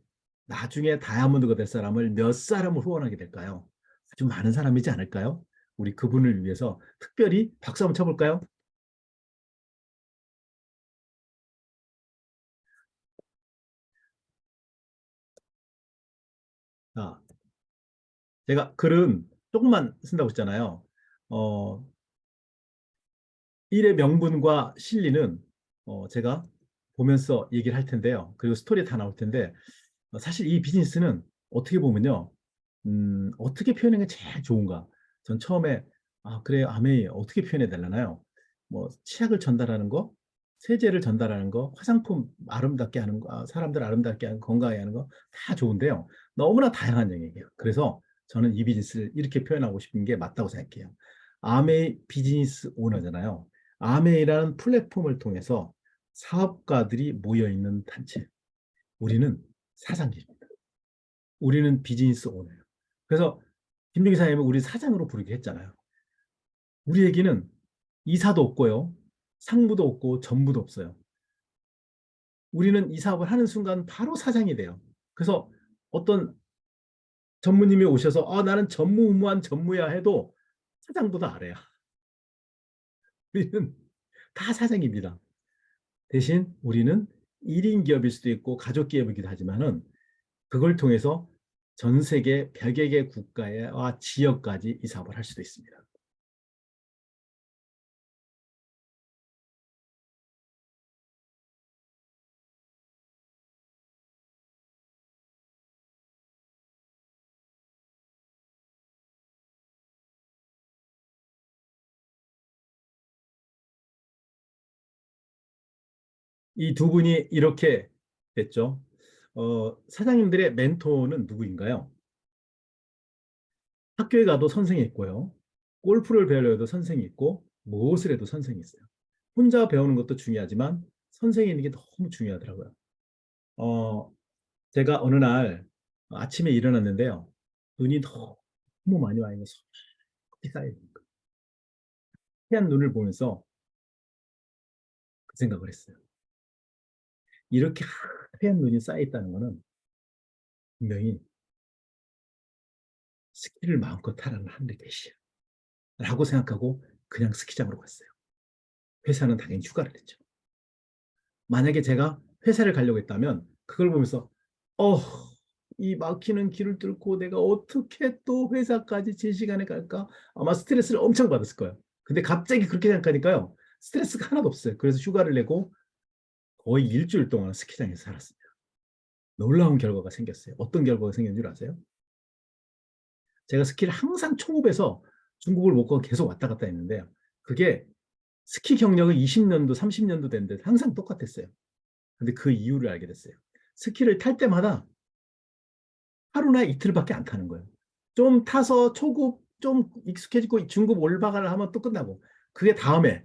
나중에 다이아몬드가 될 사람을 몇 사람을 후원하게 될까요? 아주 많은 사람이지 않을까요? 우리 그분을 위해서 특별히 박수 한번 쳐볼까요? 자, 제가 글은 조금만 쓴다고 했잖아요. 어, 일의 명분과 실리는 제가 보면서 얘기를 할 텐데요. 그리고 스토리에 다 나올 텐데 사실 이 비즈니스는 어떻게 보면요. 어떻게 표현하는 게 제일 좋은가? 전 처음에 아 그래요 아메이 어떻게 표현해 달라나요? 뭐 치약을 전달하는 거, 세제를 전달하는 거, 화장품 아름답게 하는 거, 사람들 아름답게 하는 거, 건강하게 하는 거 다 좋은데요. 너무나 다양한 영역이에요. 그래서 저는 이 비즈니스를 이렇게 표현하고 싶은 게 맞다고 생각해요. 아메이 비즈니스 오너잖아요. 아메이라는 플랫폼을 통해서 사업가들이 모여 있는 단체. 우리는 사장입니다. 우리는 비즈니스 오너예요. 그래서 김병기 사장님은 우리 사장으로 부르게 했잖아요. 우리에게는 이사도 없고요. 상무도 없고 전무도 없어요. 우리는 이 사업을 하는 순간 바로 사장이 돼요. 그래서 어떤 전무님이 오셔서 나는 전무후무한 전무야 해도 사장보다 아래야. 우리는 다 사장입니다. 대신 우리는 1인 기업일 수도 있고 가족 기업이기도 하지만은 그걸 통해서 전 세계 100여 개 국가와 지역까지 이 사업을 할 수도 있습니다. 이 두 분이 이렇게 됐죠. 사장님들의 멘토는 누구인가요? 학교에 가도 선생이 있고요. 골프를 배우려 해도 선생이 있고 무엇을 해도 선생이 있어요. 혼자 배우는 것도 중요하지만 선생이 있는 게 너무 중요하더라고요. 어, 제가 어느 날 아침에 일어났는데요. 눈이 너무 많이 와 있는 속이 쌓여 하얀 눈을 보면서 그 생각을 했어요. 이렇게 하얀 눈이 쌓여 있다는 것은 분명히 스키를 마음껏 타라는 하늘의 계시야. 라고 생각하고 그냥 스키장으로 갔어요. 회사는 당연히 휴가를 했죠. 만약에 제가 회사를 가려고 했다면 그걸 보면서 어, 이 막히는 길을 뚫고 내가 어떻게 또 회사까지 제 시간에 갈까? 아마 스트레스를 엄청 받았을 거예요. 근데 갑자기 그렇게 생각하니까요. 스트레스가 하나도 없어요. 그래서 휴가를 내고 거의 일주일 동안 스키장에서 살았습니다. 놀라운 결과가 생겼어요. 어떤 결과가 생긴 줄 아세요? 제가 스키를 항상 초급에서 중국을 못 가고 계속 왔다 갔다 했는데요. 그게 스키 경력을 20년도, 30년도 됐는데 항상 똑같았어요. 근데 그 이유를 알게 됐어요. 스키를 탈 때마다 하루나 이틀밖에 안 타는 거예요. 좀 타서 초급 좀 익숙해지고 중급 올바가를 하면 또 끝나고 그게 다음에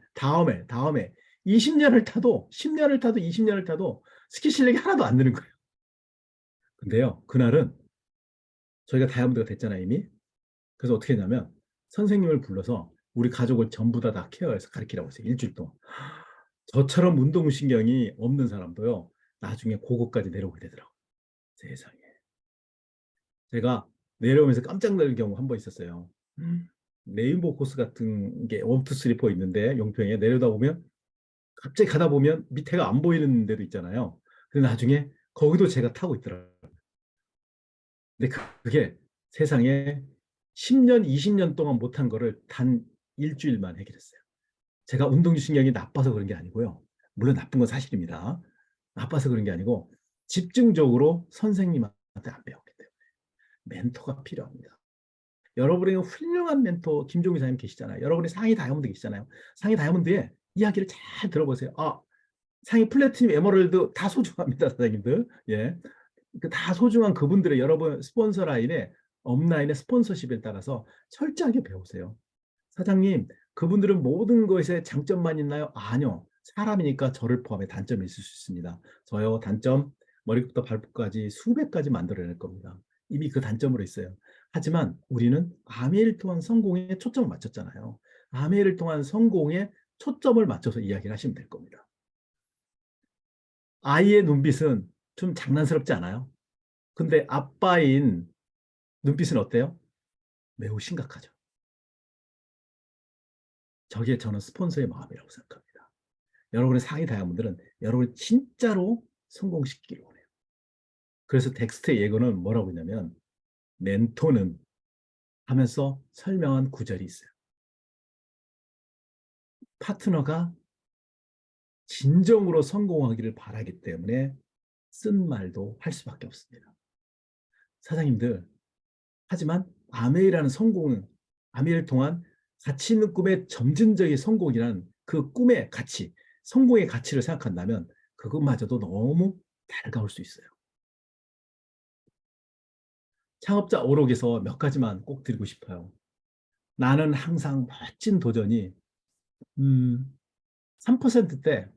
20년을 타도 10년을 타도 20년을 타도 스키 실력이 하나도 안 느는 거예요. 근데요, 그날은 저희가 다이아몬드가 됐잖아요, 이미. 그래서 어떻게 했냐면 선생님을 불러서 우리 가족을 전부 다 케어해서 가르치라고 했어요. 일주일 동안. 저처럼 운동신경이 없는 사람도요, 나중에 고거까지 내려오게 되더라고요. 세상에. 제가 내려오면서 깜짝 놀랄 경우 한 번 있었어요. 레인보우 코스 같은 게 1, 2, 3, 4 있는데 용평에 내려다 보면 갑자기 가다 보면 밑에가 안 보이는 데도 있잖아요. 근데 나중에 거기도 제가 타고 있더라고요. 근데 그게 세상에 10년, 20년 동안 못한 거를 단 일주일만 해결했어요. 제가 운동신경이 나빠서 그런 게 아니고요. 물론 나쁜 건 사실입니다. 나빠서 그런 게 아니고 집중적으로 선생님한테 안 배웠기 때문에 멘토가 필요합니다. 여러분의 훌륭한 멘토 김종기 사장님 계시잖아요. 여러분의 상위 다이아몬드 계시잖아요. 상위 다이아몬드의 이야기를 잘 들어보세요. 상위 플래티넘 에메랄드 다 소중합니다, 사장님들. 예. 다 소중한 그분들의 여러분 스폰서 라인에 업라인의 스폰서십에 따라서 철저하게 배우세요. 사장님, 그분들은 모든 것에 장점만 있나요? 아니요. 사람이니까 저를 포함해 단점이 있을 수 있습니다. 저요, 단점, 머리부터 발끝까지 수백 가지 만들어낼 겁니다. 이미 그 단점으로 있어요. 하지만 우리는 아메이를 통한 성공에 초점을 맞췄잖아요. 아메이를 통한 성공에 초점을 맞춰서 이야기를 하시면 될 겁니다. 아이의 눈빛은 좀 장난스럽지 않아요? 근데 아빠인 눈빛은 어때요? 매우 심각하죠. 저게 저는 스폰서의 마음이라고 생각합니다. 여러분의 상위 다이아몬드는 여러분을 진짜로 성공시키기를 원해요. 그래서 덱스트의 예고는 뭐라고 했냐면 멘토는 하면서 설명한 구절이 있어요. 파트너가 진정으로 성공하기를 바라기 때문에 쓴 말도 할 수밖에 없습니다. 사장님들, 하지만 아메이라는 성공은 아메이를 통한 가치 있는 꿈의 점진적인 성공이라는 그 꿈의 가치, 성공의 가치를 생각한다면 그것마저도 너무 달가울 수 있어요. 창업자 오록에서 몇 가지만 꼭 드리고 싶어요. 나는 항상 멋진 도전이 3%때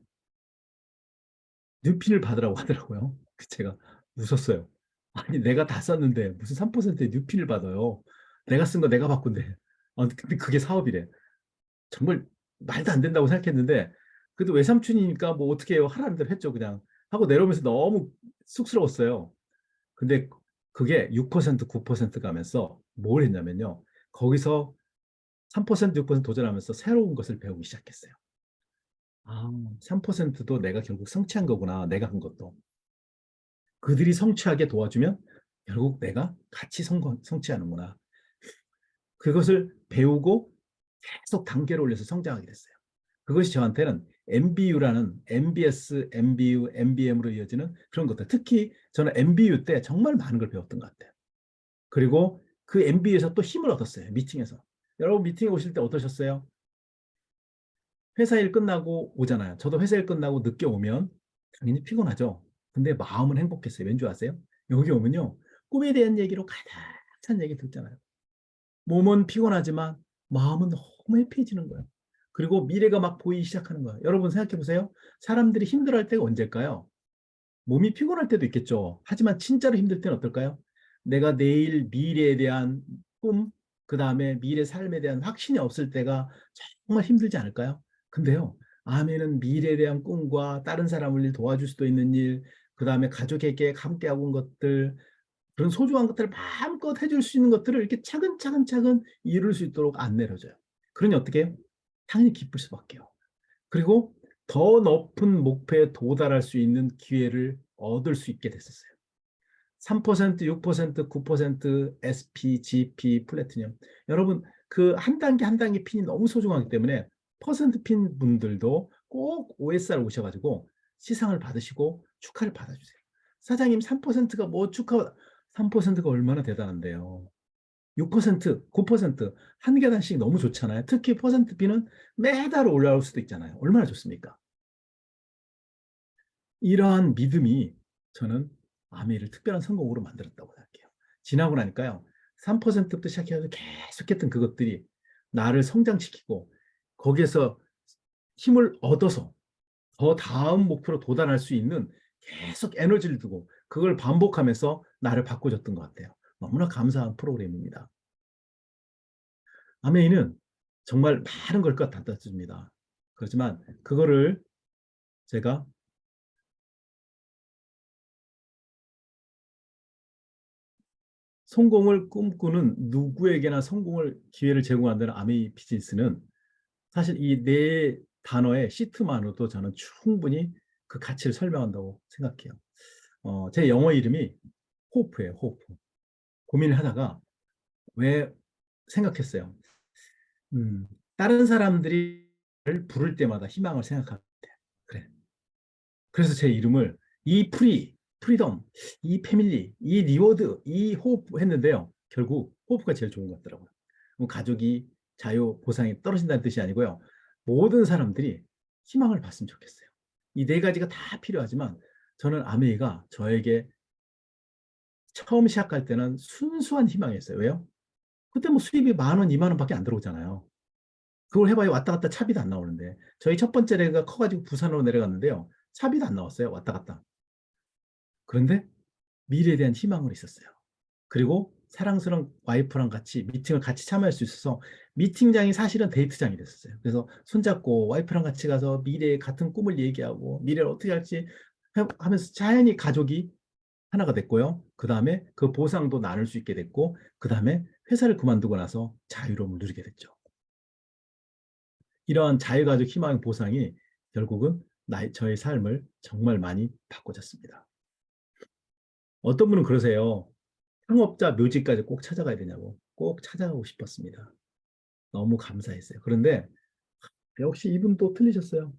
뉴핀을 받으라고 하더라고요. 제가 웃었어요. 아니 내가 다 썼는데 무슨 3%의 뉴핀을 받아요. 내가 쓴 거 내가 바꾼대. 근데 그게 사업이래. 정말 말도 안 된다고 생각했는데 그래도 외삼촌이니까 뭐 어떻게 해요. 하라는 대로 했죠. 그냥 하고 내려오면서 너무 쑥스러웠어요. 근데 그게 6% 9% 가면서 뭘 했냐면요. 거기서 3% 6% 도전하면서 새로운 것을 배우기 시작했어요. 3%도 내가 결국 성취한 거구나. 내가 한 것도. 그들이 성취하게 도와주면 결국 내가 같이 성취하는구나. 그것을 배우고 계속 단계를 올려서 성장하게 됐어요. 그것이 저한테는 MBU라는 MBS, MBU, MBM으로 이어지는 그런 것들. 특히 저는 MBU 때 정말 많은 걸 배웠던 것 같아요. 그리고 그 MBU에서 또 힘을 얻었어요. 미팅에서. 여러분 미팅에 오실 때 어떠셨어요? 회사 일 끝나고 오잖아요. 저도 회사 일 끝나고 늦게 오면 당연히 피곤하죠. 근데 마음은 행복했어요. 왠지 아세요? 여기 오면요. 꿈에 대한 얘기로 가득 찬 얘기 듣잖아요. 몸은 피곤하지만 마음은 너무 해피해지는 거예요. 그리고 미래가 막 보이기 시작하는 거예요. 여러분 생각해 보세요. 사람들이 힘들어할 때가 언제일까요? 몸이 피곤할 때도 있겠죠. 하지만 진짜로 힘들 때는 어떨까요? 내가 내일 미래에 대한 꿈, 그 다음에 미래 삶에 대한 확신이 없을 때가 정말 힘들지 않을까요? 근데요, 아멘은 미래에 대한 꿈과 다른 사람을 도와줄 수도 있는 일, 그 다음에 가족에게 함께하고 온 것들, 그런 소중한 것들을 마음껏 해줄 수 있는 것들을 이렇게 차근차근차근 이룰 수 있도록 안 내려줘요. 그러니 어떻게 해요? 당연히 기쁠 수밖에요. 그리고 더 높은 목표에 도달할 수 있는 기회를 얻을 수 있게 됐었어요. 3%, 6%, 9%, SP, GP, 플래티넘. 여러분, 그 한 단계 한 단계 핀이 너무 소중하기 때문에 퍼센트 핀 분들도 꼭 OSR 오셔가지고 시상을 받으시고 축하를 받아주세요. 사장님 3%가 뭐 축하, 3%가 얼마나 대단한데요. 6%, 9%, 한 계단씩 너무 좋잖아요. 특히 퍼센트 핀은 매달 올라올 수도 있잖아요. 얼마나 좋습니까? 이러한 믿음이 저는 아메이를 특별한 성공으로 만들었다고 생각해요. 지나고 나니까요. 3%부터 시작해서 계속했던 그것들이 나를 성장시키고 거기에서 힘을 얻어서 더 다음 목표로 도달할 수 있는 계속 에너지를 두고 그걸 반복하면서 나를 바꿔줬던 것 같아요. 너무나 감사한 프로그램입니다. 아메이는 정말 많은 걸 갖다 줍니다. 그렇지만 그거를 제가 성공을 꿈꾸는 누구에게나 성공을 기회를 제공한다는 아메이 비즈니스는 사실 이 네 단어의 시트만으로도 저는 충분히 그 가치를 설명한다고 생각해요. 제 영어 이름이 호프예요, 호프. 고민을 하다가 왜 생각했어요. 다른 사람들이 부를 때마다 희망을 생각하게 돼. 그래. 그래서 제 이름을 이 프리덤, 이 패밀리, 이 리워드, 이 호프 했는데요. 결국 호프가 제일 좋은 것 같더라고요. 가족이 자유, 보상이 떨어진다는 뜻이 아니고요. 모든 사람들이 희망을 봤으면 좋겠어요. 이 네 가지가 다 필요하지만 저는 아메이가 저에게 처음 시작할 때는 순수한 희망이었어요. 왜요? 그때 뭐 수입이 10,000원, 20,000원밖에 안 들어오잖아요. 그걸 해봐야 왔다 갔다 차비도 안 나오는데 저희 첫 번째 애가 커가지고 부산으로 내려갔는데요. 차비도 안 나왔어요. 왔다 갔다. 그런데 미래에 대한 희망은 있었어요. 그리고 사랑스러운 와이프랑 같이 미팅을 같이 참여할 수 있어서 미팅장이 사실은 데이트장이 됐었어요. 그래서 손잡고 와이프랑 같이 가서 미래의 같은 꿈을 얘기하고 미래를 어떻게 할지 하면서 자연히 가족이 하나가 됐고요. 그 다음에 그 보상도 나눌 수 있게 됐고, 그 다음에 회사를 그만두고 나서 자유로움을 누리게 됐죠. 이러한 자유가족 희망 보상이 결국은 저의 삶을 정말 많이 바꿔줬습니다. 어떤 분은 그러세요. 창업자 묘지까지 꼭 찾아가야 되냐고. 꼭 찾아가고 싶었습니다. 너무 감사했어요. 그런데 역시 이분도 틀리셨어요.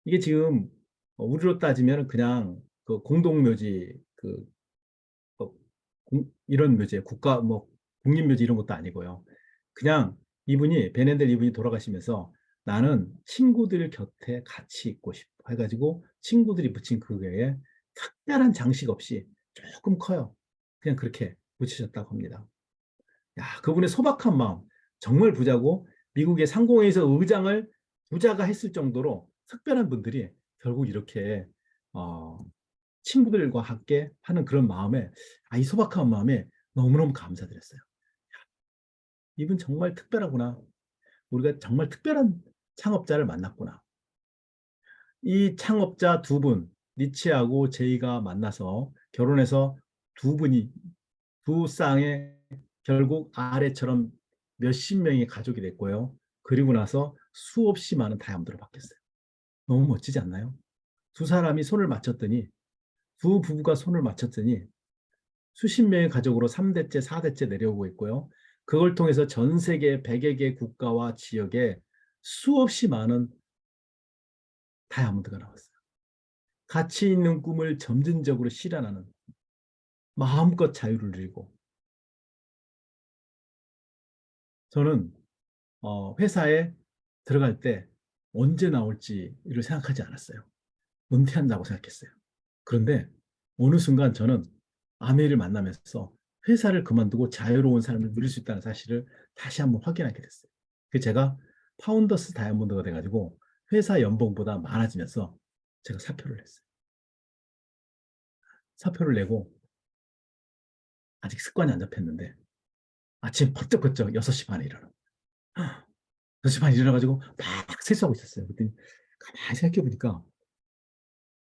이게 지금 우리로 따지면 그냥 그 공동묘지 어, 이런 묘지, 국가 뭐 국립묘지 이런 것도 아니고요. 그냥 베넨델 이분이 돌아가시면서 나는 친구들 곁에 같이 있고 싶어 해가지고 친구들이 붙인 그 외에 특별한 장식 없이 조금 커요. 그냥 그렇게 붙이셨다고 합니다. 야, 그분의 소박한 마음, 정말 부자고 미국의 상공회의소 의장을 부자가 했을 정도로 특별한 분들이 결국 이렇게 어, 친구들과 함께 하는 그런 마음에, 이 소박한 마음에 너무너무 감사드렸어요. 이분 정말 특별하구나. 우리가 정말 특별한 창업자를 만났구나. 이 창업자 두 분, 니치하고 제이가 만나서 결혼해서 두 분이 두 쌍의 결국 아래처럼 몇십 명의 가족이 됐고요. 그리고 나서 수없이 많은 다이아몬드로 바뀌었어요. 너무 멋지지 않나요? 두 사람이 손을 맞췄더니, 두 부부가 손을 맞췄더니 수십 명의 가족으로 3대째, 4대째 내려오고 있고요. 그걸 통해서 전 세계 100여 개 국가와 지역에 수없이 많은 다이아몬드가 나왔어요. 가치 있는 꿈을 점진적으로 실현하는 마음껏 자유를 누리고 저는 회사에 들어갈 때 언제 나올지를 생각하지 않았어요. 은퇴한다고 생각했어요. 그런데 어느 순간 저는 아내를 만나면서 회사를 그만두고 자유로운 삶을 누릴 수 있다는 사실을 다시 한번 확인하게 됐어요. 그 제가 파운더스 다이아몬드가 돼가지고 회사 연봉보다 많아지면서 제가 사표를 냈어요. 사표를 내고 아직 습관이 안 잡혔는데 아침 번쩍번쩍 6시 반에 일어나. 6시 반에 일어나가지고 막 세수하고 있었어요. 그랬더니 가만히 생각해보니까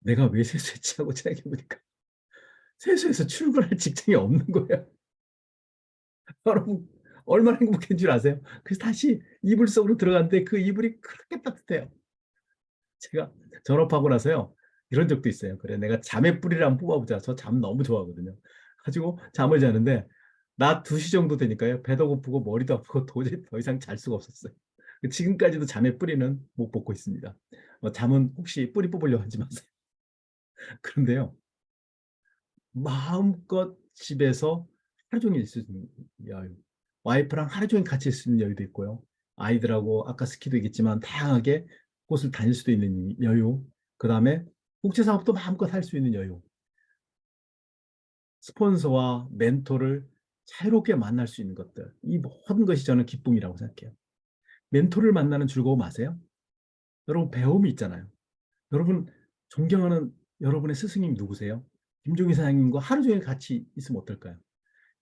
내가 왜 세수했지 하고 생각해보니까 세수해서 출근할 직장이 없는 거예요. 여러분 얼마나 행복한 줄 아세요? 그래서 다시 이불 속으로 들어갔는데 그 이불이 그렇게 따뜻해요. 제가 졸업하고 나서요 이런 적도 있어요. 그래 내가 잠의 뿌리를 한번 뽑아보자. 저 잠 너무 좋아하거든요. 가지고 잠을 자는데 낮 2시 정도 되니까요 배도 고프고 머리도 아프고 도저히 더 이상 잘 수가 없었어요. 지금까지도 잠의 뿌리는 못 뽑고 있습니다. 잠은 혹시 뿌리 뽑으려고 하지 마세요. 그런데요 마음껏 집에서 하루 종일 있을 수 있는 여유. 와이프랑 하루 종일 같이 있을 수 있는 여유도 있고요. 아이들하고 아까 스키도 있겠지만 다양하게 곳을 다닐 수도 있는 여유. 그 다음에 국제사업도 마음껏 할 수 있는 여유. 스폰서와 멘토를 자유롭게 만날 수 있는 것들. 이 모든 것이 저는 기쁨이라고 생각해요. 멘토를 만나는 즐거움 아세요? 여러분 배움이 있잖아요. 여러분 존경하는 여러분의 스승님 누구세요? 김종희 사장님과 하루 종일 같이 있으면 어떨까요?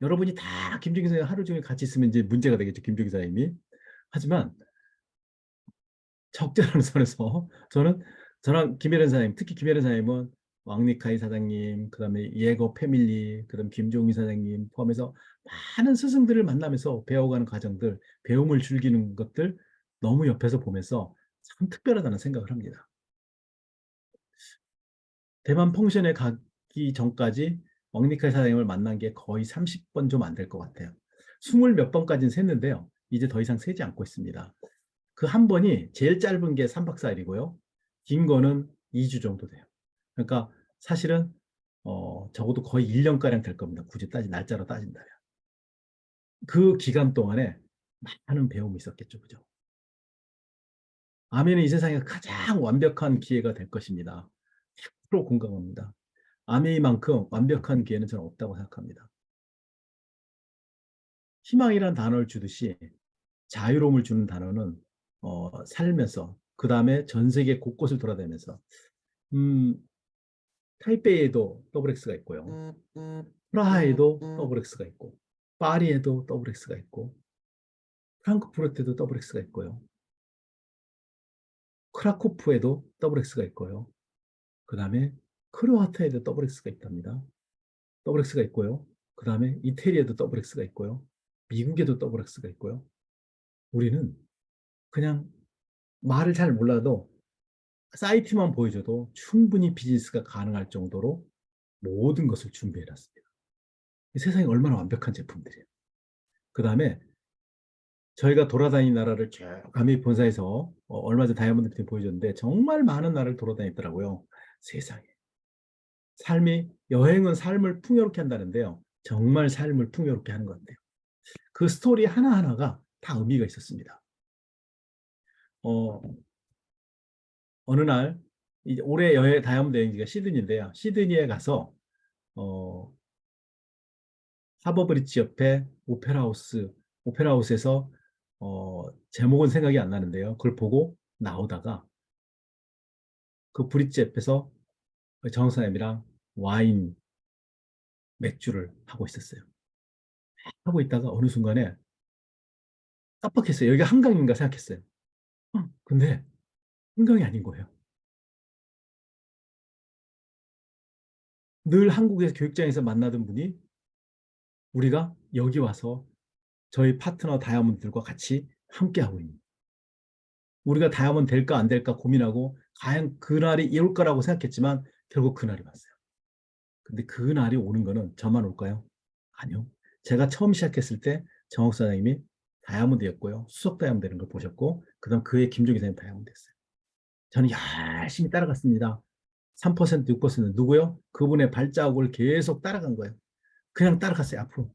여러분이 다 김종기 사장님 하루 종일 같이 있으면 이제 문제가 되겠죠. 김종기 사장님이. 하지만 적절한 선에서 저랑 김혜련 사장님, 특히 김혜련 사장님은 왕리카이 사장님, 그다음에 예거 패밀리, 그다음 김종희 사장님 포함해서 많은 스승들을 만나면서 배워가는 과정들, 배움을 즐기는 것들 너무 옆에서 보면서 참 특별하다는 생각을 합니다. 대만 펑션에 가기 전까지 왕리카이 사장님을 만난 게 거의 30번 좀 안 될 것 같아요. 20 몇 번까지는 샜는데요. 이제 더 이상 세지 않고 있습니다. 그 한 번이 제일 짧은 게 3박 4일이고요. 긴 거는 2주 정도 돼요. 그러니까 사실은 적어도 거의 1년가량 될 겁니다. 굳이 날짜로 따진다면. 그 기간 동안에 많은 배움이 있었겠죠. 그죠? 아멘은 이 세상에서 가장 완벽한 기회가 될 것입니다. 100% 공감합니다. 아메이만큼 완벽한 기회는 저는 없다고 생각합니다. 희망이란 단어를 주듯이 자유로움을 주는 단어는 살면서 그 다음에 전 세계 곳곳을 돌아다니면서 타이베이에도 WX가 있고요. 프라하에도 더블X가 있고, 파리에도 더블X가 있고, 프랑크푸르트에도 더블X가 있고요. 크라코프에도 더블X가 있고요. 그 다음에 크로아티아에도 더블X가 있답니다. 더블X가 있고요. 그 다음에 이태리에도 더블X가 있고요. 미국에도 더블X가 있고요. 우리는 그냥 말을 잘 몰라도 사이트만 보여줘도 충분히 비즈니스가 가능할 정도로 모든 것을 준비해놨습니다. 세상에 얼마나 완벽한 제품들이에요. 그 다음에 저희가 돌아다니는 나라를 쭉 아메리 본사에서 얼마 전 다이아몬드 피팅 보여줬는데 정말 많은 나라를 돌아다녔더라고요. 세상에. 여행은 삶을 풍요롭게 한다는데요. 정말 삶을 풍요롭게 하는 것 같아요. 그 스토리 하나하나가 다 의미가 있었습니다. 어느 날, 이제 올해 다이아몬드 여행지가 시드니인데요. 시드니에 가서, 하버브리지 옆에 오페라하우스에서, 제목은 생각이 안 나는데요. 그걸 보고 나오다가 그 브릿지 옆에서 정선생님이랑 와인, 맥주를 하고 있었어요. 하고 있다가 어느 순간에 깜빡했어요. 여기가 한강인가 생각했어요. 근데 한강이 아닌 거예요. 늘 한국에서 교육장에서 만나던 분이 우리가 여기 와서 저희 파트너 다이아몬드들과 같이 함께하고 있는, 우리가 다이아몬드 될까 안 될까 고민하고 과연 그날이 올 거라고 생각했지만 결국 그날이 왔어요. 근데 그날이 오는 거는 저만 올까요? 아니요. 제가 처음 시작했을 때 정옥 사장님이 다이아몬드였고요. 수석 다이아몬드 되는 걸 보셨고, 그 다음 그의 김종기 사장님 다이아몬드 됐어요. 저는 열심히 따라갔습니다. 3%, 6% 누구요? 그분의 발자국을 계속 따라간 거예요. 그냥 따라갔어요, 앞으로.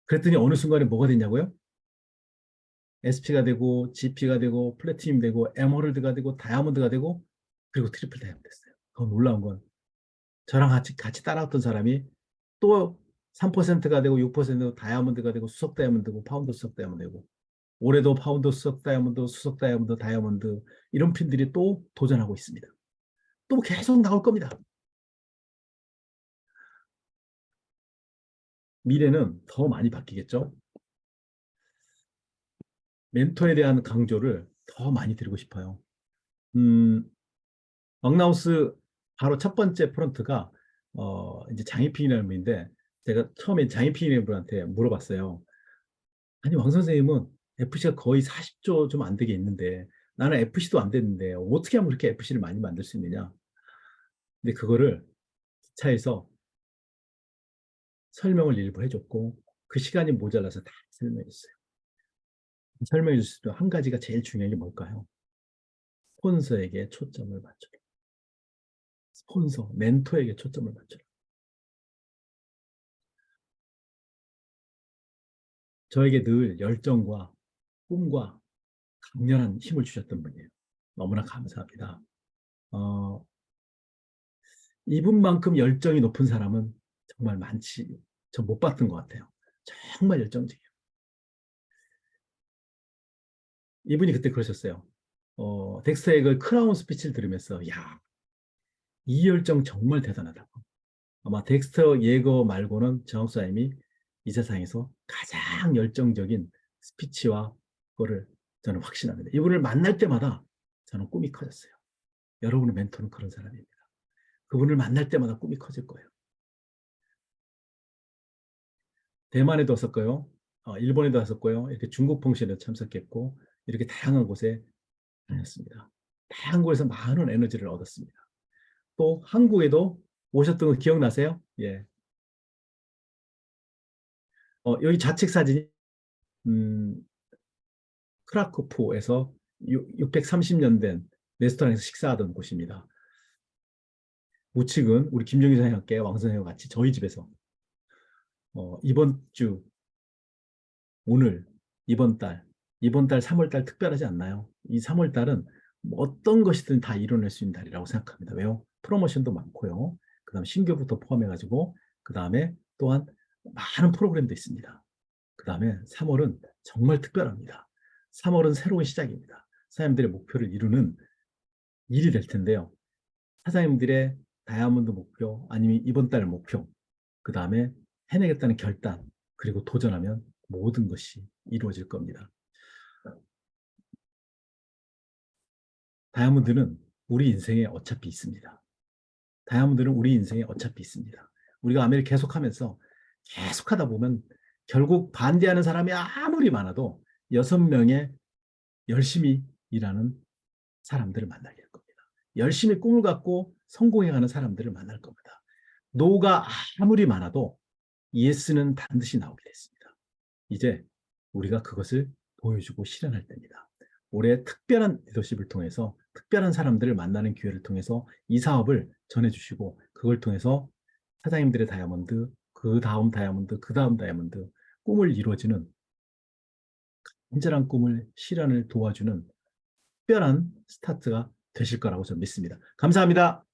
그랬더니 어느 순간에 뭐가 됐냐고요? SP가 되고, GP가 되고, 플래티늄 되고, 에머럴드가 되고, 다이아몬드가 되고, 그리고 트리플 다이아몬드 됐어요. 더 놀라운 건 저랑 같이 따라왔던 사람이 또 3%가 되고, 6% 다이아몬드가 되고, 수석 다이아몬드고, 파운드 수석 다이아몬드 되고, 올해도 파운드 수석 다이아몬드, 수석 다이아몬드, 다이아몬드, 이런 핀들이 또 도전하고 있습니다. 또 계속 나올 겁니다. 미래는 더 많이 바뀌겠죠. 멘토에 대한 강조를 더 많이 드리고 싶어요. 왕나우스 바로 첫 번째 프론트가 이제 장희핀이라는 분인데, 제가 처음에 장희핀이라는 분한테 물어봤어요. 아니, 왕 선생님은 FC가 거의 40조 좀 안 되게 있는데 나는 FC도 안 됐는데 어떻게 하면 그렇게 FC를 많이 만들 수 있느냐. 근데 그거를 기차에서 설명을 일부 해줬고, 그 시간이 모자라서 다 설명했어요. 설명해 줬을 때 한 가지가 제일 중요한 게 뭘까요? 스폰서에게 초점을 맞춰라. 스폰서, 멘토에게 초점을 맞춰라. 저에게 늘 열정과 꿈과 강렬한 힘을 주셨던 분이에요. 너무나 감사합니다. 이분만큼 열정이 높은 사람은 정말 저 못 봤던 것 같아요. 정말 열정적이에요. 이분이 그때 그러셨어요. 덱스터의 그 크라운 스피치를 들으면서, 야, 이 열정 정말 대단하다고. 아마 덱스터 예거 말고는 정학사님이 이 세상에서 가장 열정적인 스피치와 그거를 저는 확신합니다. 이분을 만날 때마다 저는 꿈이 커졌어요. 여러분의 멘토는 그런 사람입니다. 그분을 만날 때마다 꿈이 커질 거예요. 대만에도 왔었고요. 일본에도 왔었고요. 이렇게 중국 펑션에 참석했고, 이렇게 다양한 곳에 다녔습니다. 다양한 곳에서 많은 에너지를 얻었습니다. 또 한국에도 오셨던 거 기억나세요? 예. 여기 좌측 사진이 크라쿠프에서 630년 된 레스토랑에서 식사하던 곳입니다. 우측은 우리 김정희 선생님과 함께 왕 선생님과 같이 저희 집에서 이번 주, 오늘, 이번 달 3월 달 특별하지 않나요? 이 3월 달은 어떤 것이든 다 이뤄낼 수 있는 달이라고 생각합니다. 왜요? 프로모션도 많고요. 그 다음에 신규부터 포함해가지고, 그 다음에 또한 많은 프로그램도 있습니다. 그 다음에 3월은 정말 특별합니다. 3월은 새로운 시작입니다. 사장님들의 목표를 이루는 일이 될 텐데요. 사장님들의 다이아몬드 목표, 아니면 이번 달 목표, 그 다음에 해내겠다는 결단, 그리고 도전하면 모든 것이 이루어질 겁니다. 다이아몬드는 우리 인생에 어차피 있습니다. 다이아몬드는 우리 인생에 어차피 있습니다. 우리가 아메리카 계속하면서 계속하다 보면 결국 반대하는 사람이 아무리 많아도 6명의 열심히 일하는 사람들을 만나게 될 겁니다. 열심히 꿈을 갖고 성공해가는 사람들을 만날 겁니다. 노가 아무리 많아도 예스는 반드시 나오게 됐습니다. 이제 우리가 그것을 보여주고 실현할 때입니다. 올해 특별한 리더십을 통해서 특별한 사람들을 만나는 기회를 통해서 이 사업을 전해주시고 그걸 통해서 사장님들의 다이아몬드, 그 다음 다이아몬드, 그 다음 다이아몬드 꿈을 이루어지는 간절한 꿈을 실현을 도와주는 특별한 스타트가 되실 거라고 저는 믿습니다. 감사합니다.